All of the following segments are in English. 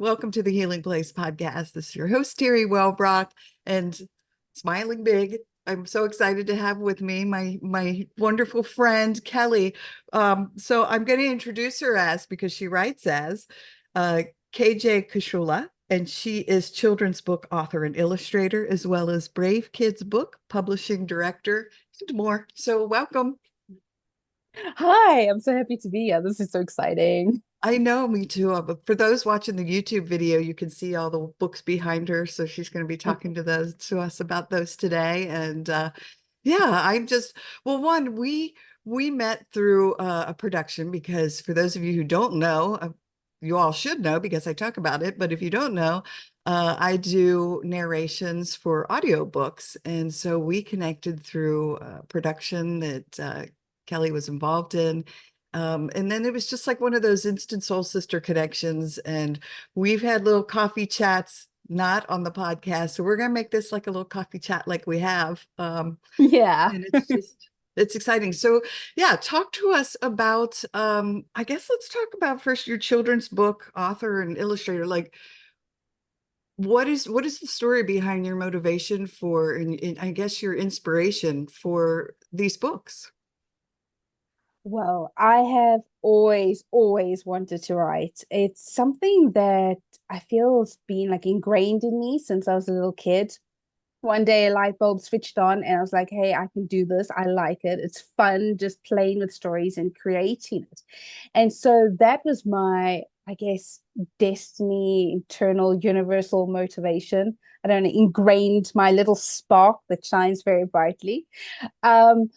Welcome to the Healing Place podcast. This is your host, Teri Wellbrock, and smiling big. I'm so excited to have with me my wonderful friend, Kelly. So I'm going to introduce her as, because she writes as, KJ Kaschula, and she is children's book author and illustrator, as well as Brave Kids Book publishing director, and more. So welcome. Hi, I'm so happy to be here. This is so exciting. I know, me too. But for those watching the YouTube video, you can see all the books behind her. So she's going to be talking to us about those today. And yeah, I'm just well, one, we met through a production, because for those of you who don't know, you all should know because I talk about it. But if you don't know, I do narrations for audiobooks. And so we connected through a production that Kelly was involved in. And then it was just like one of those instant soul sister connections. And we've had little coffee chats, not on the podcast. So we're going to make this like a little coffee chat like we have. Yeah. And it's exciting. So yeah, talk to us about, I guess let's talk about first your children's book author and illustrator. Like, what is the story behind your motivation for, and I guess your inspiration for these books? Well, I have always wanted to write. It's something that I feel has been like ingrained in me since I was a little kid. One day a light bulb switched on and I was like, hey, I can do this. I like it. It's fun just playing with stories and creating it. And so that was my, I guess, destiny, internal, universal motivation. I don't know, ingrained my little spark that shines very brightly. Um,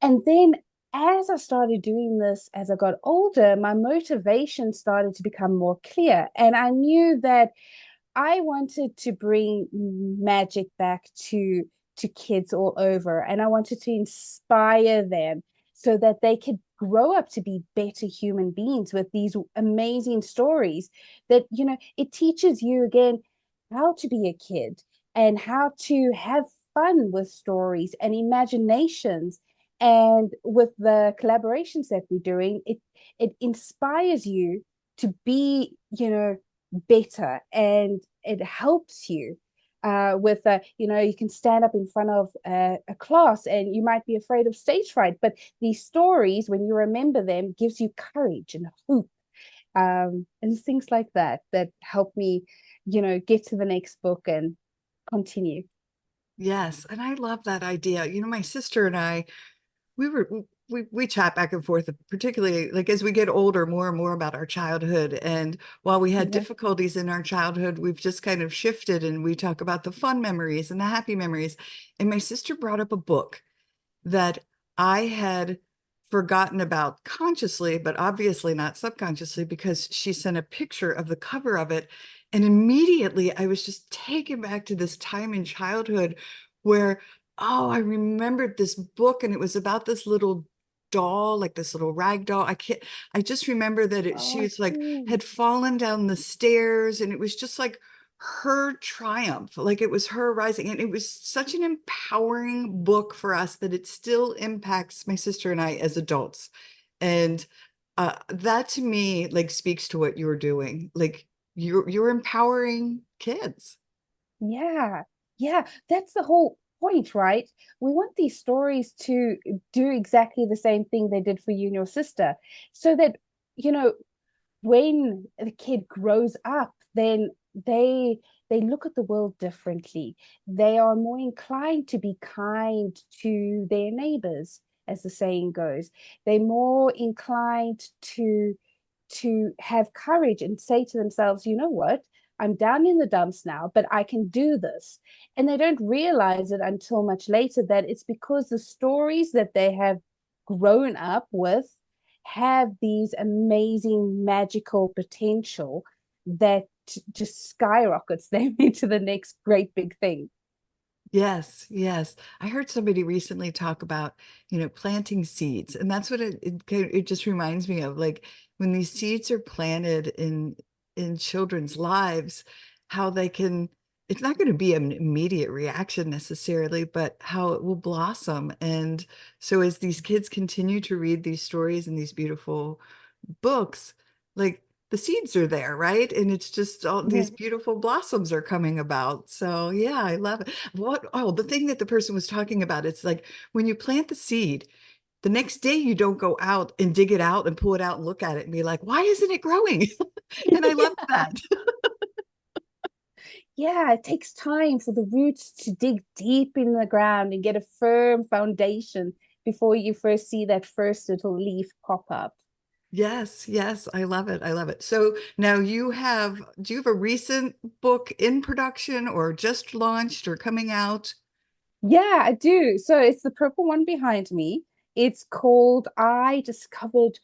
and then as I started doing this, as I got older, my motivation started to become more clear. And I knew that I wanted to bring magic back to kids all over, and I wanted to inspire them so that they could grow up to be better human beings with these amazing stories that, it teaches you again how to be a kid and how to have fun with stories and imaginations. And with the collaborations that we're doing, it inspires you to be, better, and it helps you with you can stand up in front of a class and you might be afraid of stage fright, but these stories, when you remember them, gives you courage and hope, and things like that that help me get to the next book and continue. Yes, and I love that idea. My sister and I, we were we chat back and forth, particularly like as we get older, more and more about our childhood. And while we had Yeah. difficulties in our childhood, we've just kind of shifted, and we talk about the fun memories and the happy memories. And my sister brought up a book that I had forgotten about consciously, but obviously not subconsciously, because she sent a picture of the cover of it. And immediately I was just taken back to this time in childhood where, oh, I remembered this book, and it was about this little doll, like this little rag doll. I just remember that she Oh, was like, cool. had fallen down the stairs, and it was just like her triumph, like it was her rising. And it was such an empowering book for us that it still impacts my sister and I as adults. And that to me like speaks to what you're doing. Like you're empowering kids. Yeah, yeah, that's the whole point, right? We want these stories to do exactly the same thing they did for you and your sister, so that, you know, when the kid grows up, then they look at the world differently. They are more inclined to be kind to their neighbors, as the saying goes. They're more inclined to have courage and say to themselves, you know what? I'm down in the dumps now, but I can do this. And they don't realize it until much later that it's because the stories that they have grown up with have these amazing magical potential that just skyrockets them into the next great big thing. Yes, yes. I heard somebody recently talk about, planting seeds, and that's what it just reminds me of. Like when these seeds are planted in children's lives, how they can, it's not going to be an immediate reaction necessarily, but how it will blossom. And so as these kids continue to read these stories and these beautiful books, like the seeds are there, right? And it's just all Yeah. these beautiful blossoms are coming about. So yeah, I love it. The thing that the person was talking about, it's like when you plant the seed, the next day you don't go out and dig it out and pull it out and look at it and be like, why isn't it growing? And I loved that. Yeah, it takes time for the roots to dig deep in the ground and get a firm foundation before you first see that first little leaf pop up. Yes, yes, I love it. I love it. So now do you have a recent book in production or just launched or coming out? Yeah, I do. So it's the purple one behind me. It's called I Discovered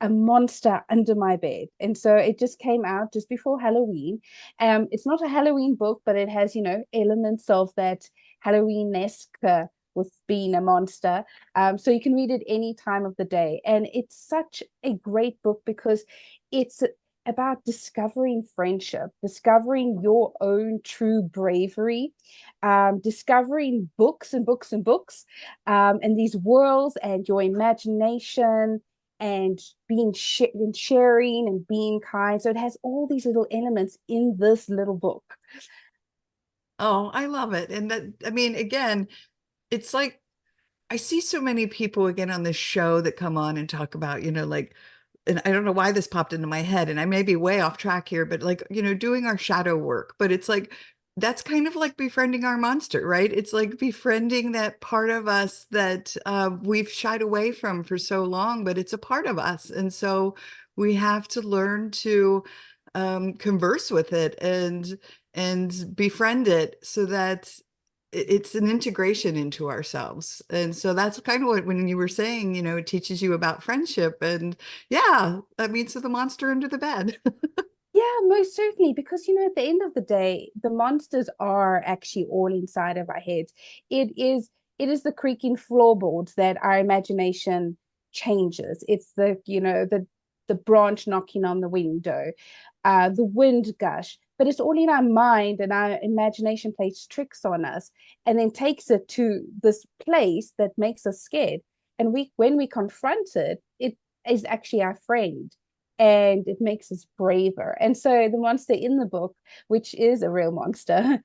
a Monster Under My Bed. And so it just came out just before Halloween. It's not a Halloween book, but it has, elements of that Halloween-esque with being a monster. So you can read it any time of the day. And it's such a great book because it's about discovering friendship, discovering your own true bravery, discovering books and books and books, and these worlds and your imagination and being and sharing and being kind. So it has all these little elements in this little book. Oh, I love it. And that, I mean, again, it's like I see so many people again on this show that come on and talk about, like, and I don't know why this popped into my head, and I may be way off track here, but like, doing our shadow work. But it's like that's kind of like befriending our monster, right? It's like befriending that part of us that we've shied away from for so long, but it's a part of us. And so we have to learn to converse with it and befriend it so that it's an integration into ourselves. And so that's kind of what, when you were saying, it teaches you about friendship. And yeah, I mean, so the monster under the bed. Yeah, most certainly, because at the end of the day, the monsters are actually all inside of our heads. It is the creaking floorboards that our imagination changes. It's the branch knocking on the window, the wind gush, but it's all in our mind, and our imagination plays tricks on us and then takes it to this place that makes us scared. And when we confront it, it is actually our friend and it makes us braver. And so the monster in the book, which is a real monster,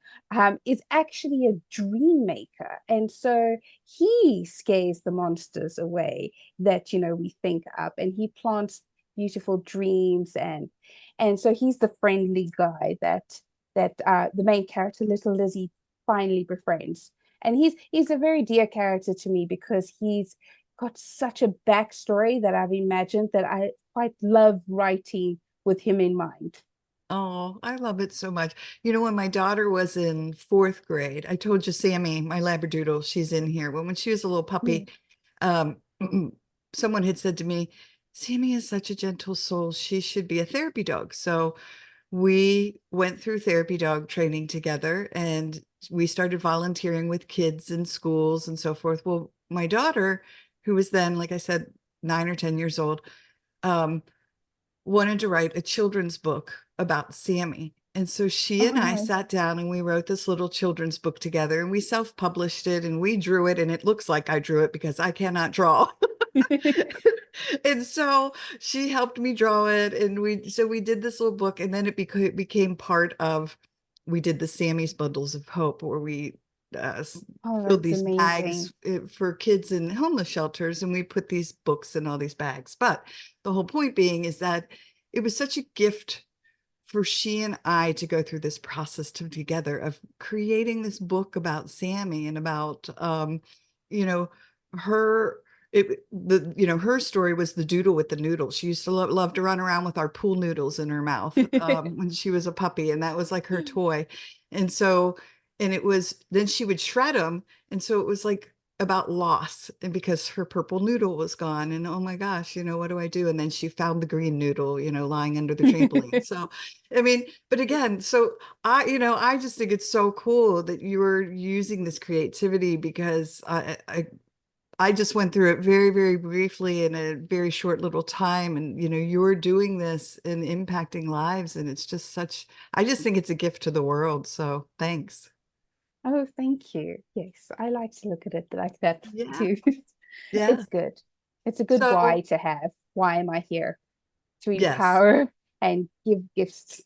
is actually a dream maker. And so he scares the monsters away that we think up, and he plants beautiful dreams, and so he's the friendly guy that the main character, little Lizzie, finally befriends. And he's a very dear character to me because he's got such a backstory that I've imagined that I quite love writing with him in mind. Oh, I love it so much. When my daughter was in fourth grade, I told you Sammy, my Labradoodle, she's in here. When she was a little Yeah. puppy, um, someone had said to me, Sammy is such a gentle soul. She should be a therapy dog. So we went through therapy dog training together and we started volunteering with kids in schools and so forth. Well, my daughter, who was then, like I said, 9 or 10 years old, um, wanted to write a children's book about Sammy. And so she Oh and I no. sat down and we wrote this little children's book together and we self-published it and we drew it. And it looks like I drew it because I cannot draw. And so she helped me draw it. And we did this little book and then it became part of, we did the Sammy's Bundles of Hope where we Oh, filled that's these amazing. bags for kids in homeless shelters and we put these books in all these bags. But the whole point being is that it was such a gift for she and I to go through this process together of creating this book about Sammy and about you know her her story was the doodle with the noodles. She used to love to run around with our pool noodles in her mouth when she was a puppy, and that was like her toy. And so, and it was then she would shred them, and so it was like about loss and because her purple noodle was gone and oh my gosh, what do I do? And then she found the green noodle, lying under the trampoline. So, I mean, but again, so I just think it's so cool that you were using this creativity because I just went through it very, very briefly in a very short little time. And, you're doing this and impacting lives. And it's just I just think it's a gift to the world. So thanks. Oh, thank you. Yes, I like to look at it like that Yeah. too. Yeah. It's good. It's a good why So, to have. Why am I here? To yes. empower and give gifts.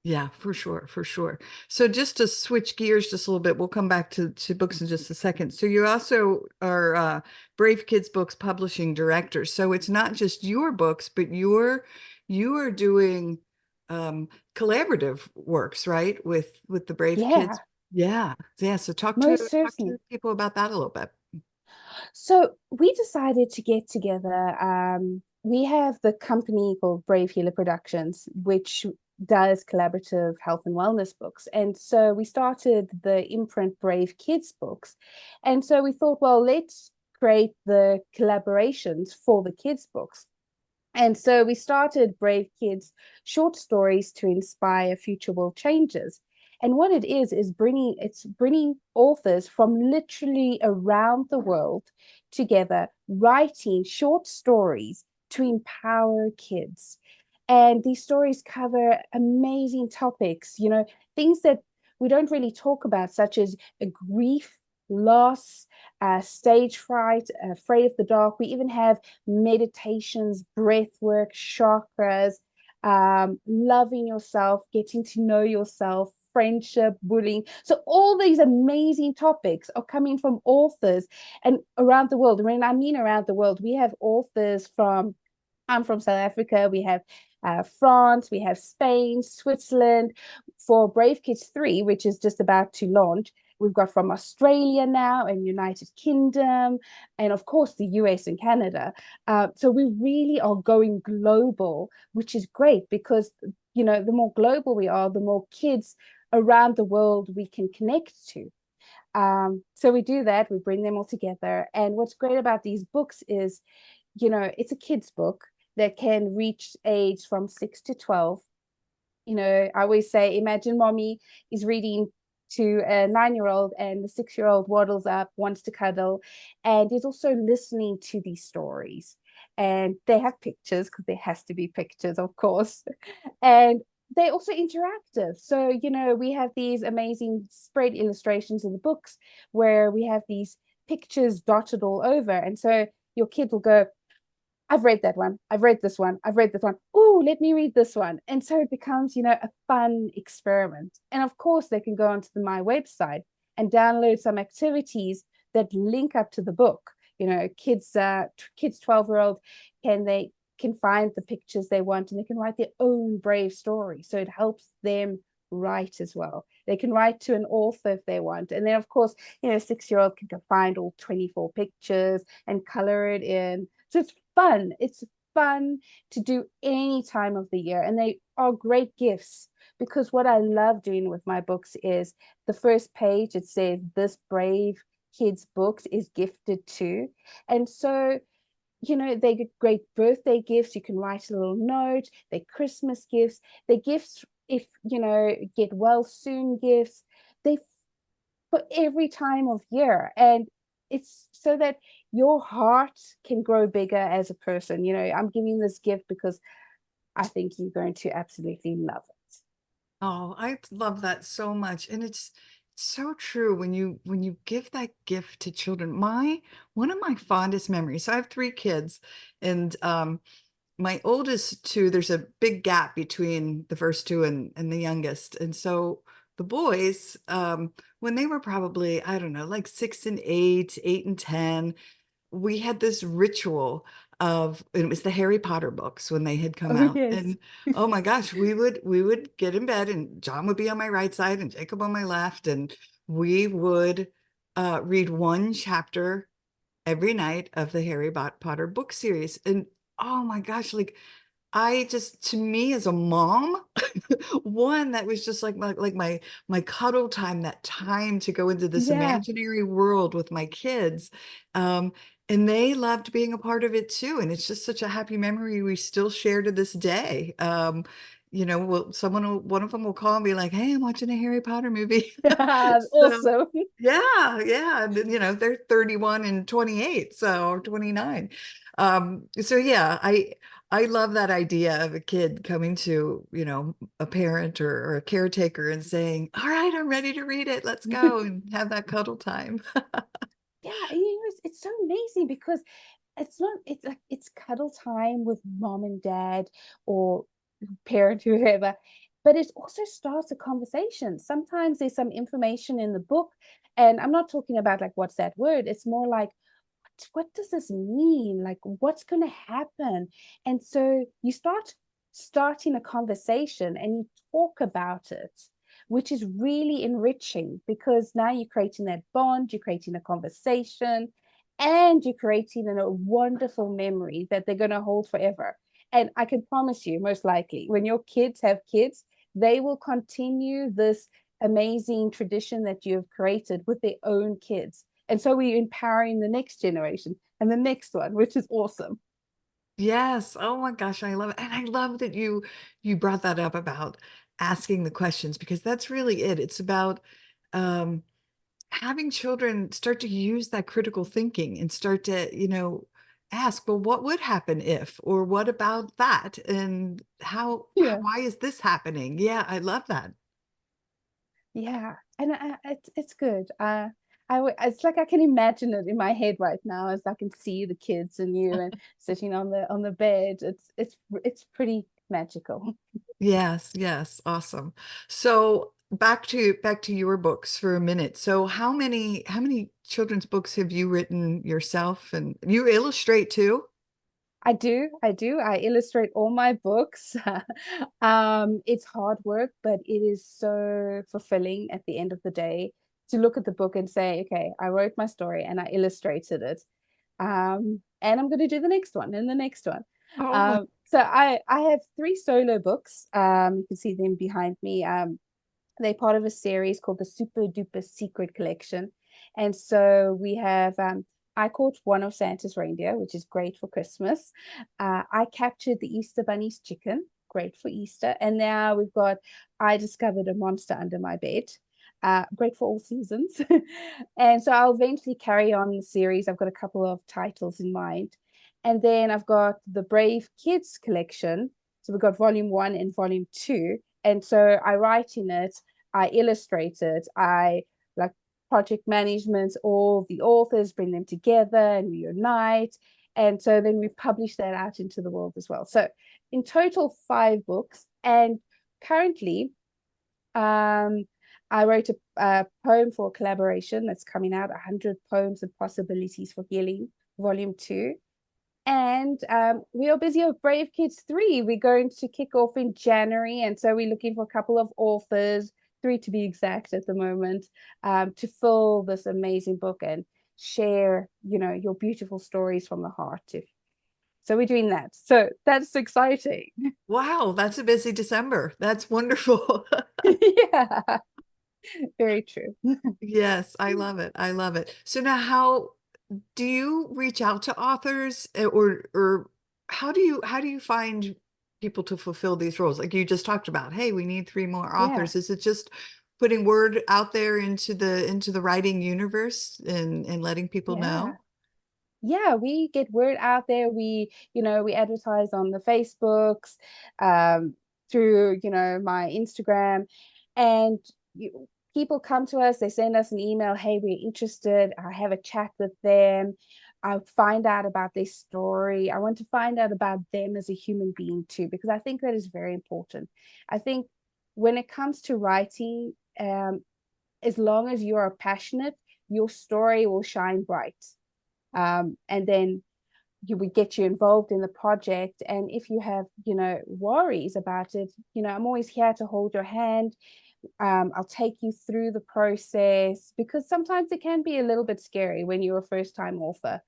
Yeah, for sure, for sure. So just to switch gears just a little bit, we'll come back to books in just a second. So you also are Brave Kids Books publishing director. So it's not just your books, but you are doing collaborative works, right? With the Brave Yeah, Kids. Yeah. Yeah. So most talk to certainly. people about that a little bit. So we decided to get together. We have the company called Brave Healer Productions, which does collaborative health and wellness books. And so we started the imprint Brave Kids books. And so we thought, well, let's create the collaborations for the kids' books. And so we started Brave Kids short stories to inspire future world changes. And what it is bringing authors from literally around the world together, writing short stories to empower kids. And these stories cover amazing topics, things that we don't really talk about, such as a grief, loss, stage fright, afraid of the dark. We even have meditations, breath work, chakras, loving yourself, getting to know yourself, friendship, bullying. So all these amazing topics are coming from authors and around the world. When I mean around the world, we have authors from I'm from South Africa. We have France, we have Spain, Switzerland. For Brave Kids 3, which is just about to launch, we've got from Australia now and United Kingdom, and of course the US and Canada. So we really are going global, which is great because, the more global we are, the more kids around the world we can connect to. So we do that, we bring them all together. And what's great about these books is, it's a kid's book that can reach age from 6 to 12. I always say, imagine mommy is reading to a 9-year-old and the 6-year-old waddles up, wants to cuddle, and is also listening to these stories. And they have pictures because there has to be pictures, of course. And they're also interactive. So, we have these amazing spread illustrations in the books where we have these pictures dotted all over. And so your kid will go, I've read that one. I've read this one. I've read this one. Oh, let me read this one. And so it becomes, a fun experiment. And of course, they can go onto my website and download some activities that link up to the book. Kids 12-year-old can find the pictures they want and they can write their own brave story. So it helps them write as well. They can write to an author if they want. And then of course, 6-year-old can go find all 24 pictures and color it in. So it's fun. It's fun to do any time of the year. And they are great gifts because what I love doing with my books is the first page, it says, "This brave kids' books is gifted to." And so, they get great birthday gifts. You can write a little note, they're Christmas gifts, they're gifts if, get well soon gifts. They for every time of year. And it's so that your heart can grow bigger as a person. I'm giving this gift because I think you're going to absolutely love it. Oh, I love that so much. And it's so true when you give that gift to children. My one of my fondest memories. So I have three kids and my oldest two, there's a big gap between the first two and the youngest. And so the boys, when they were probably, I don't know, like 6 and 8, 8 and 10, we had this ritual of it was the Harry Potter books when they had come Oh, out. yes. And oh my gosh, we would get in bed and John would be on my right side and Jacob on my left, and we would read one chapter every night of the Harry Potter book series. And oh my gosh, like I just, to me as a mom, one that was just like my cuddle time, that time to go into this Yeah. imaginary world with my kids. Um, and they loved being a part of it too. And it's just such a happy memory we still share to this day. One of them will call and be like, "Hey, I'm watching a Harry Potter movie." So Also. yeah, yeah. And then, they're 31 and 28, so or 29. So yeah, I love that idea of a kid coming to, a parent or a caretaker and saying, "All right, I'm ready to read it. Let's go," and have that cuddle time. Yeah, and it's so amazing because it's not it's like it's cuddle time with mom and dad or parent, whoever. But it also starts a conversation. Sometimes there's some information in the book, and I'm not talking about like what's that word. It's more like what does this mean? Like, what's going to happen? And so you starting a conversation and you talk about it, which is really enriching because now you're creating that bond, you're creating a conversation, and you're creating a wonderful memory that they're going to hold forever. And I can promise you, most likely, when your kids have kids, they will continue this amazing tradition that you have created with their own kids. And so we're empowering the next generation and the next one, which is awesome. Yes. Oh my gosh, I love it. And I love that you brought that up about asking the questions because that's really it. It's about um having children start to use that critical thinking and start to, ask, well, what would happen if, or what about that? And Yeah. why is this happening? Yeah, I love that. Yeah. And it's good. It's like I can imagine it in my head right now as I can see the kids and you and sitting on the bed. It's pretty magical. Yes, yes, awesome. So back to your books for a minute. So how many children's books have you written yourself and you illustrate too? I do. I illustrate all my books. It's hard work, but it is so fulfilling at the end of the day to look at the book and say, okay, I wrote my story and I illustrated it. And I'm going to do the next one and the next one. Oh, So I have three solo books. You can see them behind me. They're part of a series called the Super Duper Secret Collection. And so we have I caught one of Santa's reindeer, which is great for Christmas. I captured the Easter Bunny's chicken, great for Easter. And now we've got I discovered a monster under my bed, great for all seasons. And so I'll eventually carry on the series. I've got a couple of titles in mind. And then I've got the Brave Kids collection. So we've got volume one and volume two. And so I write in it, I illustrate it, I like project management, all the authors, bring them together and we unite. And so then we publish that out into the world as well. So in total, 5 books. And currently, um, I wrote a poem for a collaboration that's coming out, 100 Poems and Possibilities for Healing, Volume 2. And we are busy with Brave Kids 3. We're going to kick off in January. And so we're looking for a couple of authors, 3 to be exact at the moment, to fill this amazing book and share, your beautiful stories from the heart. So we're doing that. So that's exciting. wow, that's a busy December. That's wonderful. Yeah, very true. Yes, I love it. I love it. So now how do you reach out to authors or how do you find people to fulfill these roles? Like you just talked about, hey, we need 3 more Yeah, authors. Is it just putting word out there into the writing universe and letting people yeah. know? Yeah, we get word out there. We advertise on the Facebooks, um, through, my Instagram, and people come to us, they send us an email, hey, we're interested. I have a chat with them. I find out about their story. I want to find out about them as a human being too, because I think that is very important. I think when it comes to writing, as long as you are passionate, your story will shine bright, and then you would get you involved in the project. And if you have, worries about it, I'm always here to hold your hand. I'll take you through the process because sometimes it can be a little bit scary when you're a first time author.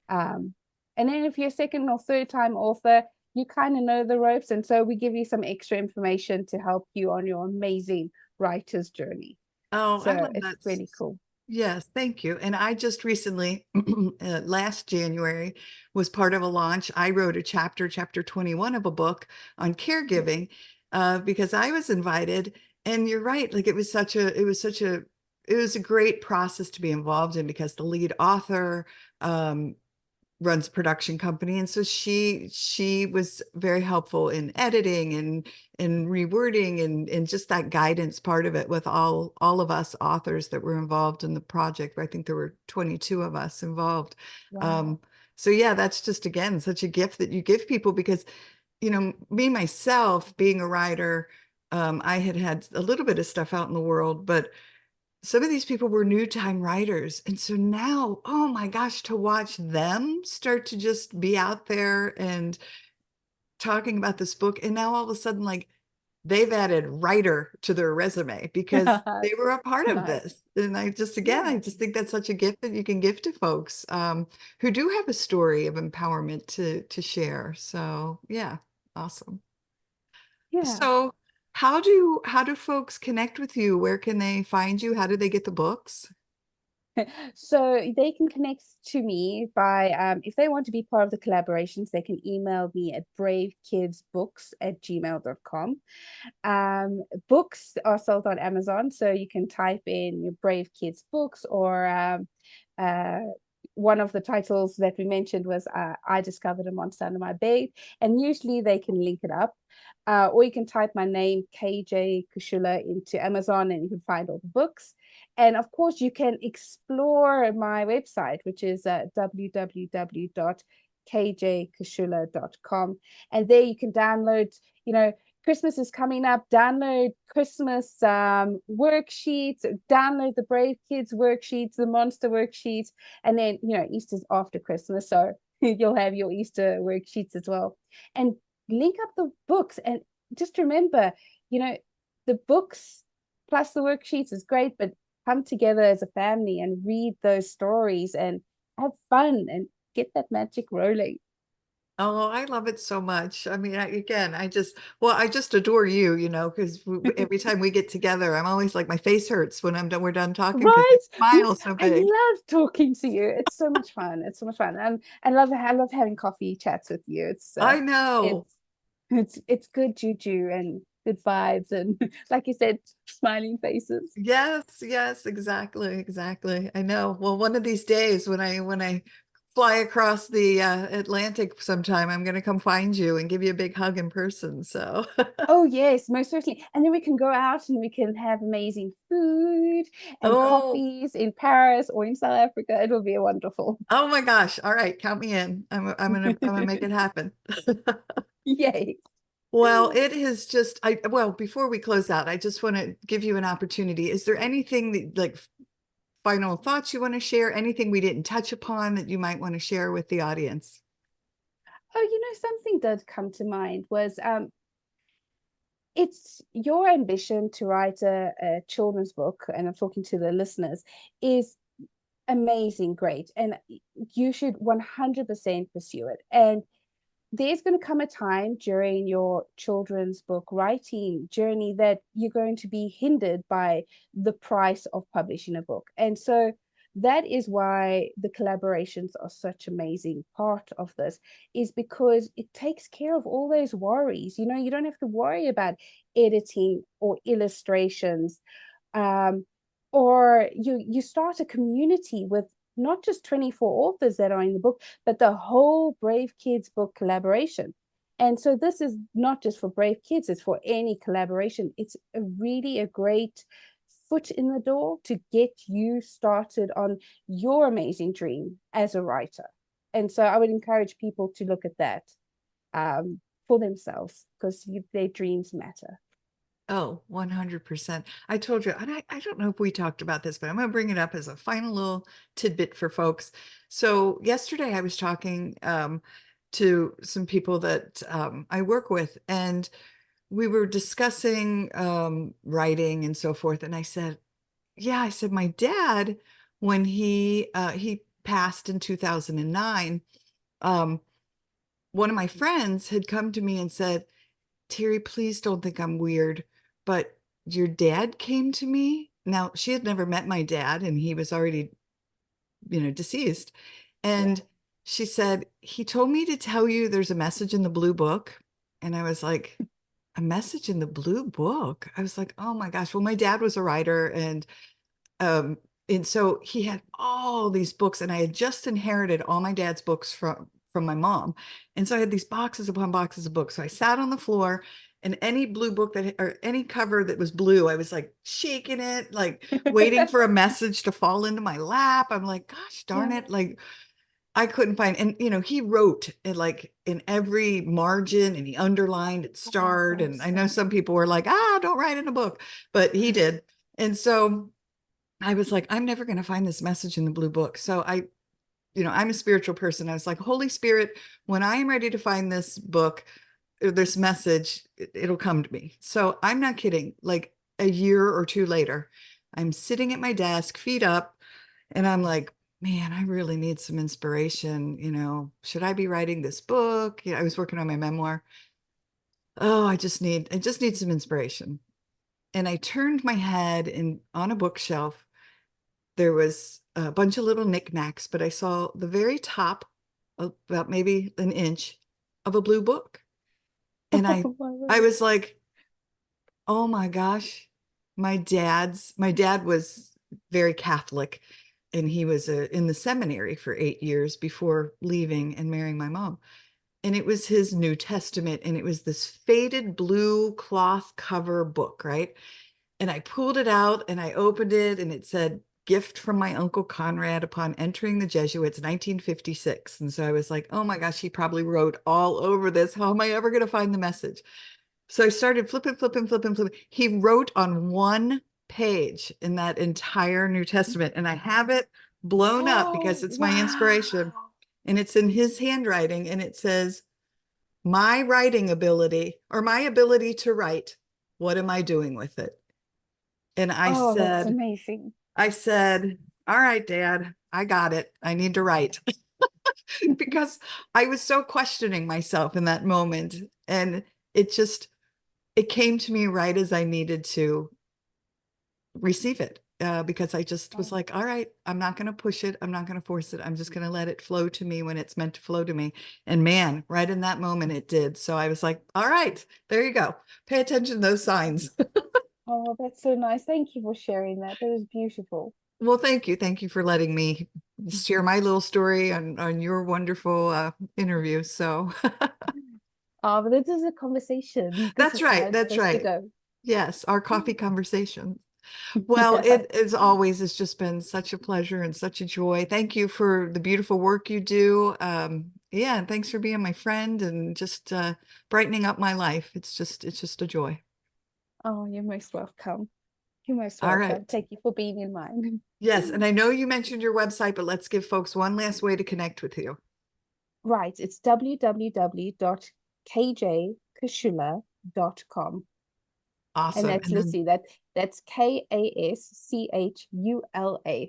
Um, and then if you're a second or third time author, you kind of know the ropes. And so we give you some extra information to help you on your amazing writer's journey. Oh, I So love it's that. really cool. Yes, thank you. And I just recently, last January, was part of a launch. I wrote chapter 21 of a book on caregiving, because I was invited. And you're right, like it was a great process to be involved in because the lead author, um, runs a production company, and so she was very helpful in editing and rewording and just that guidance part of it with all of us authors that were involved in the project. I think there were 22 of us involved. Wow. um so yeah, that's just again such a gift that you give people because me myself being a writer, I had a little bit of stuff out in the world, but some of these people were new time writers. And so now, oh my gosh, to watch them start to just be out there and talking about this book. And now all of a sudden, like they've added writer to their resume because they were a part of Nice. this. And I Yeah. just think that's such a gift that you can give to folks who do have a story of empowerment to share. So yeah, awesome. Yeah. So how do folks connect with you? Where can they find you? How do they get the books? So they can connect to me by if they want to be part of the collaborations, they can email me at bravekidsbooks@gmail.com. Books are sold on Amazon, so you can type in your Brave Kids books, or uh, one of the titles that we mentioned was I Discovered a Monster Under My Bed, and usually they can link it up. Or you can type my name, KJ Kaschula, into Amazon and you can find all the books. And of course, you can explore my website, which is www.kjkaschula.com. And there you can download, you know, Christmas is coming up. Download Christmas worksheets, download the Brave Kids worksheets, the Monster worksheets, and then, Easter's after Christmas. So you'll have your Easter worksheets as well. And link up the books. And just remember, you know, the books plus the worksheets is great, but come together as a family and read those stories and have fun and get that magic rolling. Oh, I love it so much. I mean, I just adore you, because every time we get together, I'm always like, my face hurts when we're done talking because I Right? smile so I big. love talking to you. It's so much fun. It's so much fun. And I love having coffee chats with you. I know. It's it's good juju and good vibes and like you said, smiling faces. Yes, yes, exactly, exactly. I know. Well, one of these days when I fly across the Atlantic sometime, I'm going to come find you and give you a big hug in person. So, Oh yes, most certainly. And then we can go out and we can have amazing food and oh, coffees in Paris or in South Africa. It'll be wonderful. oh my gosh. All right, count me in. I'm gonna make it happen. Yay. Well, it is just well, before we close out, I just want to give you an opportunity. Is there anything that like final thoughts you want to share? Anything we didn't touch upon that you might want to share with the audience? Oh, something did come to mind was it's your ambition to write a children's book, and I'm talking to the listeners, is amazing, great. And you should 100% pursue it. And there's going to come a time during your children's book writing journey that you're going to be hindered by the price of publishing a book. And so that is why the collaborations are such amazing part of this, is because it takes care of all those worries. You don't have to worry about editing or illustrations, um, or you start a community with not just 24 authors that are in the book, but the whole Brave Kids book collaboration. And so this is not just for Brave Kids, it's for any collaboration. It's really a great foot in the door to get you started on your amazing dream as a writer. And so I would encourage people to look at that for themselves, because their dreams matter. Oh, 100%. I told you, and I don't know if we talked about this, but I'm going to bring it up as a final little tidbit for folks. So yesterday I was talking to some people that I work with, and we were discussing writing and so forth. And I said, yeah, I said, my dad, when he passed in 2009, um, one of my friends had come to me and said, Terry, please don't think I'm weird, but your dad came to me. Now, she had never met my dad, and he was already, deceased. Yeah. And she said, he told me to tell you there's a message in the blue book. And I was like, a message in the blue book? I was like, oh my gosh. Well, my dad was a writer, um, and so he had all these books, and I had just inherited all my dad's books from my mom. And so I had these boxes upon boxes of books. So I sat on the floor, and any blue book or any cover that was blue, I was like shaking it, like waiting for a message to fall into my lap. I'm like, gosh darn Yeah. it. Like, I couldn't find, and he wrote it like in every margin, and he underlined it Oh, starred. And I know awesome. some people were like, don't write in a book, but he did. And so I was like, I'm never going to find this message in the blue book. So I'm a spiritual person. I was like, Holy Spirit, when I am ready to find this book, this message, it'll come to me. So I'm not kidding. Like a year or two later, I'm sitting at my desk, feet up, and I'm like, man, I really need some inspiration. Should I be writing this book? I was working on my memoir. Oh, I just need some inspiration. And I turned my head, and on a bookshelf, there was a bunch of little knickknacks, but I saw the very top, about maybe an inch, of a blue book. And I Oh my I word. was like, oh my gosh, my dad was very Catholic, and he was in the seminary for 8 years before leaving and marrying my mom. And it was his New Testament, and it was this faded blue cloth cover book, right? And I pulled it out and I opened it, and it said, Gift from my Uncle Conrad upon entering the Jesuits, 1956. And so I was like, oh my gosh, he probably wrote all over this. How am I ever going to find the message? So I started flipping, flipping, flipping, flipping. He wrote on one page in that entire New Testament, and I have it blown up because Oh, it's my inspiration. wow. And it's in his handwriting, and it says, My writing ability, or my ability to write, what am I doing with it? And Oh, that's amazing. I said, all right, Dad, I got it. I need to write. Because I was so questioning myself in that moment. And it just, it came to me right as I needed to receive it. Because I just was Oh, like, all right, I'm not going to push it. I'm not going to force it. I'm just going to let it flow to me when it's meant to flow to me. And man, right in that moment, it did. So I was like, all right, there you go. Pay attention to those signs. oh, that's so nice. Thank you for sharing that. That was beautiful. Well, thank you. Thank you for letting me share my little story on your wonderful interview. So Oh, but this is a conversation. This that's is how right. it's That's supposed to right. go. Yes, our coffee conversation. Well, Yeah. it as always has just been such a pleasure and such a joy. Thank you for the beautiful work you do. Yeah, and thanks for being my friend and just brightening up my life. It's just a joy. Oh, you're most welcome. You're most All welcome. right. Thank you for being in mine. Yes, and I know you mentioned your website, but let's give folks one last way to connect with you. Right, it's www.kjkashula.com. And Awesome. that's And then literally that's Kaschula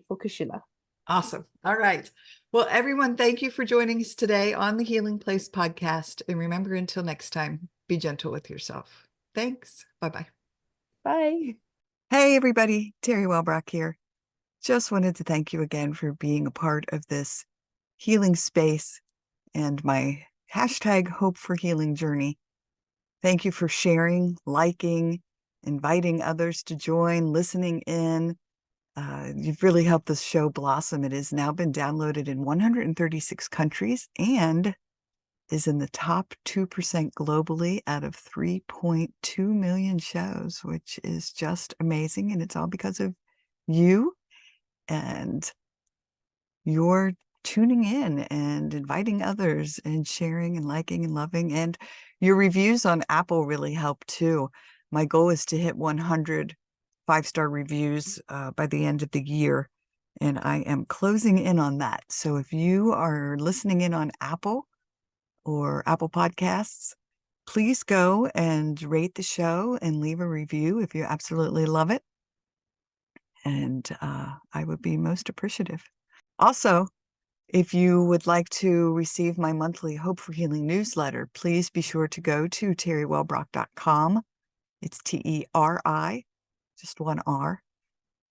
for Kashula. awesome. All right. Well, everyone, thank you for joining us today on the Healing Place podcast. And remember, until next time, be gentle with yourself. Thanks. Bye-bye. Bye. Hey, everybody. Teri Wellbrock here. Just wanted to thank you again for being a part of this healing space and my hashtag Hope for Healing journey. Thank you for sharing, liking, inviting others to join, listening in. You've really helped this show blossom. It has now been downloaded in 136 countries and is in the top 2% globally out of 3.2 million shows, which is just amazing. And it's all because of you and your tuning in and inviting others and sharing and liking and loving. And your reviews on Apple really help too. My goal is to hit 100 5-star reviews by the end of the year. And I am closing in on that. So if you are listening in on Apple or Apple Podcasts, please go and rate the show and leave a review if you absolutely love it. And I would be most appreciative. Also, if you would like to receive my monthly Hope for Healing newsletter, please be sure to go to teriwellbrock.com. It's Teri, just one R,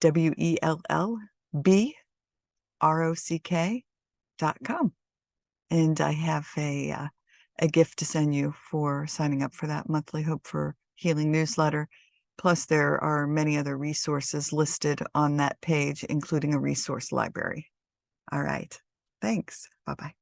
WELLBROCK.com. And I have a gift to send you for signing up for that monthly Hope for Healing newsletter. Plus, there are many other resources listed on that page, including a resource library. All right. Thanks. Bye-bye.